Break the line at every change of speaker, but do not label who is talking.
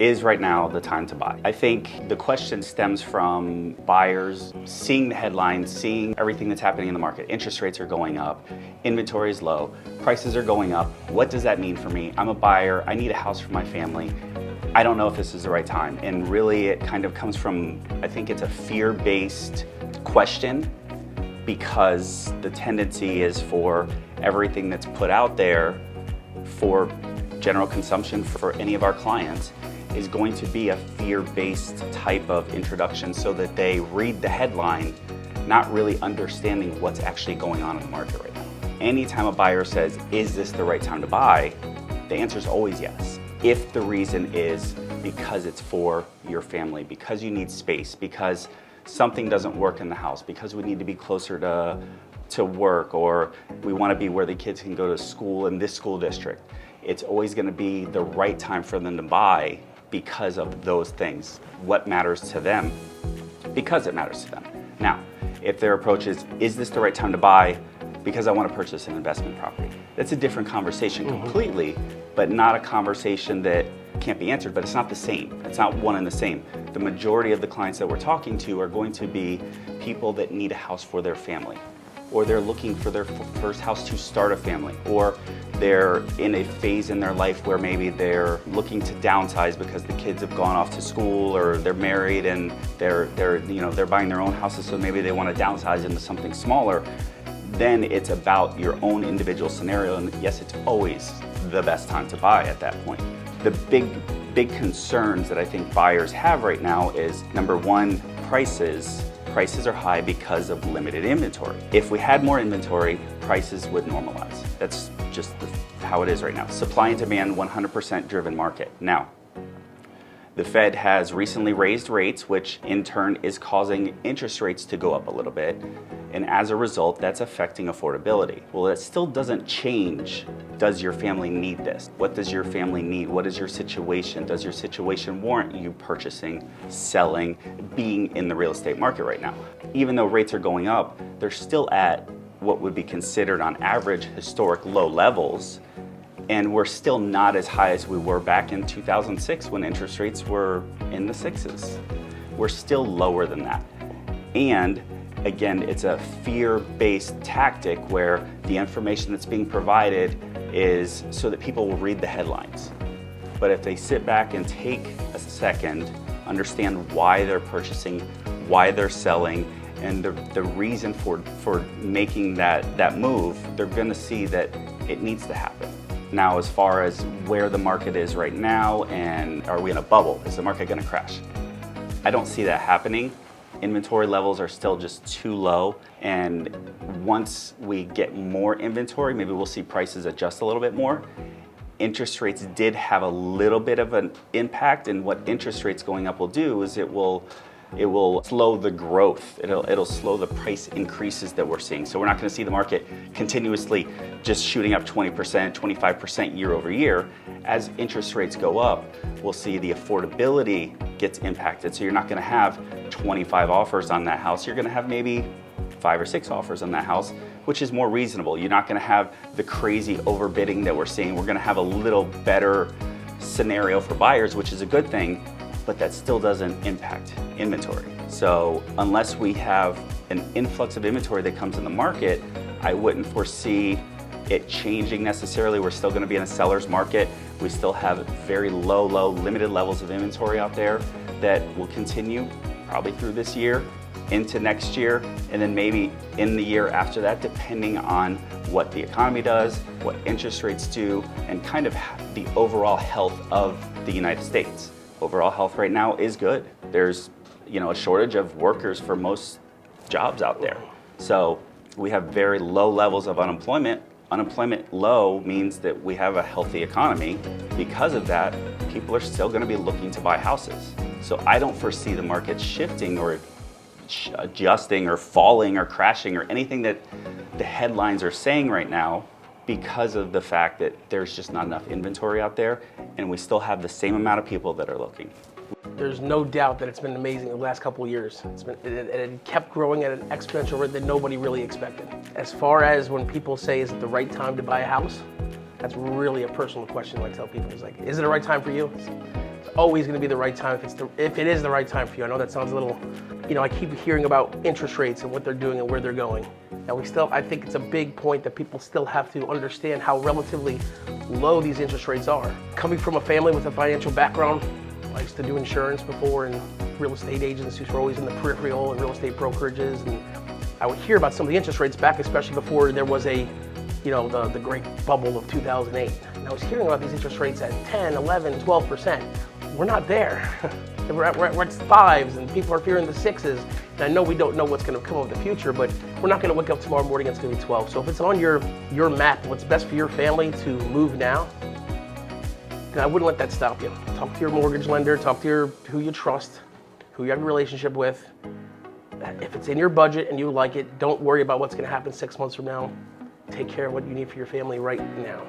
Is right now the time to buy? I think the question stems from buyers seeing the headlines, seeing everything that's happening in the market. Interest rates are going up, inventory is low, prices are going up. What does that mean for me? I'm a buyer, I need a house for my family. I don't know if this is the right time. And really it kind of comes from, I think it's a fear-based question, because the tendency is for everything that's put out there for general consumption for any of our clients is going to be a fear-based type of introduction, so that they read the headline, not really understanding what's actually going on in the market right now. Anytime a buyer says, is this the right time to buy? The answer is always yes. If the reason is because it's for your family, because you need space, because something doesn't work in the house, because we need to be closer to work, or we want to be where the kids can go to school in this school district, it's always going to be the right time for them to buy because of those things. What matters to them? Because it matters to them. Now, if their approach is this the right time to buy because I want to purchase an investment property? That's a different conversation completely, but not a conversation that can't be answered, but it's not the same. It's not one and the same. The majority of the clients that we're talking to are going to be people that need a house for their family, or they're looking for their first house to start a family, or they're in a phase in their life where maybe they're looking to downsize because the kids have gone off to school, or they're married and they're buying their own houses, so maybe they want to downsize into something smaller. Then it's about your own individual scenario, and yes, it's always the best time to buy at that point. The big concerns that I think buyers have right now is, number one, prices. Prices are high because of limited inventory. If we had more inventory, prices would normalize. That's just how it is right now. Supply and demand, 100% driven market. Now, the Fed has recently raised rates, which in turn is causing interest rates to go up a little bit. And as a result, that's affecting affordability. Well, that still doesn't change. Does your family need this? What does your family need? What is your situation? Does your situation warrant you purchasing, selling, being in the real estate market right now? Even though rates are going up, they're still at what would be considered on average historic low levels. And we're still not as high as we were back in 2006 when interest rates were in the sixes. We're still lower than that. And again, it's a fear-based tactic where the information that's being provided is so that people will read the headlines. But if they sit back and take a second, understand why they're purchasing, why they're selling, and the reason for making that move, they're gonna see that it needs to happen. Now, as far as where the market is right now, and are we in a bubble? Is the market gonna crash? I don't see that happening. Inventory levels are still just too low, and once we get more inventory, maybe we'll see prices adjust a little bit more. Interest rates did have a little bit of an impact, and what interest rates going up will do is it will slow the growth. It'll slow the price increases that we're seeing. So we're not going to see the market continuously just shooting up 20%, 25% year over year. As interest rates go up, we'll see the affordability gets impacted. So you're not going to have 25 offers on that house. You're going to have maybe 5 or 6 offers on that house, which is more reasonable. You're not going to have the crazy overbidding that we're seeing. We're going to have a little better scenario for buyers, which is a good thing, but that still doesn't impact inventory. So unless we have an influx of inventory that comes in the market, I wouldn't foresee it changing necessarily. We're still gonna be in a seller's market. We still have very low, limited levels of inventory out there that will continue probably through this year, into next year, and then maybe in the year after that, depending on what the economy does, what interest rates do, and kind of the overall health of the United States. Overall health right now is good. There's a shortage of workers for most jobs out there. So we have very low levels of unemployment. Unemployment low means that we have a healthy economy. Because of that, people are still going to be looking to buy houses. So I don't foresee the market shifting or adjusting or falling or crashing or anything that the headlines are saying right now, because of the fact that there's just not enough inventory out there, and we still have the same amount of people that are looking.
There's no doubt that it's been amazing the last couple of years. It kept growing at an exponential rate that nobody really expected. As far as when people say, is it the right time to buy a house? That's really a personal question I tell people. It's like, is it the right time for you? always going to be the right time if it is the right time for you. I know that sounds a little, I keep hearing about interest rates and what they're doing and where they're going. And I think it's a big point that people still have to understand how relatively low these interest rates are. Coming from a family with a financial background, I used to do insurance before, and real estate agents who were always in the peripheral and real estate brokerages, and I would hear about some of the interest rates back, especially before there was the great bubble of 2008. And I was hearing about these interest rates at 10, 11, 12%. We're not there. We're at fives, and people are fearing the sixes. And I know we don't know what's going to come of the future, but we're not going to wake up tomorrow morning and it's going to be 12. So if it's on your map, what's best for your family to move now, then I wouldn't let that stop you. Talk to your mortgage lender, talk to who you trust, who you have a relationship with. If it's in your budget and you like it, don't worry about what's going to happen 6 months from now. Take care of what you need for your family right now.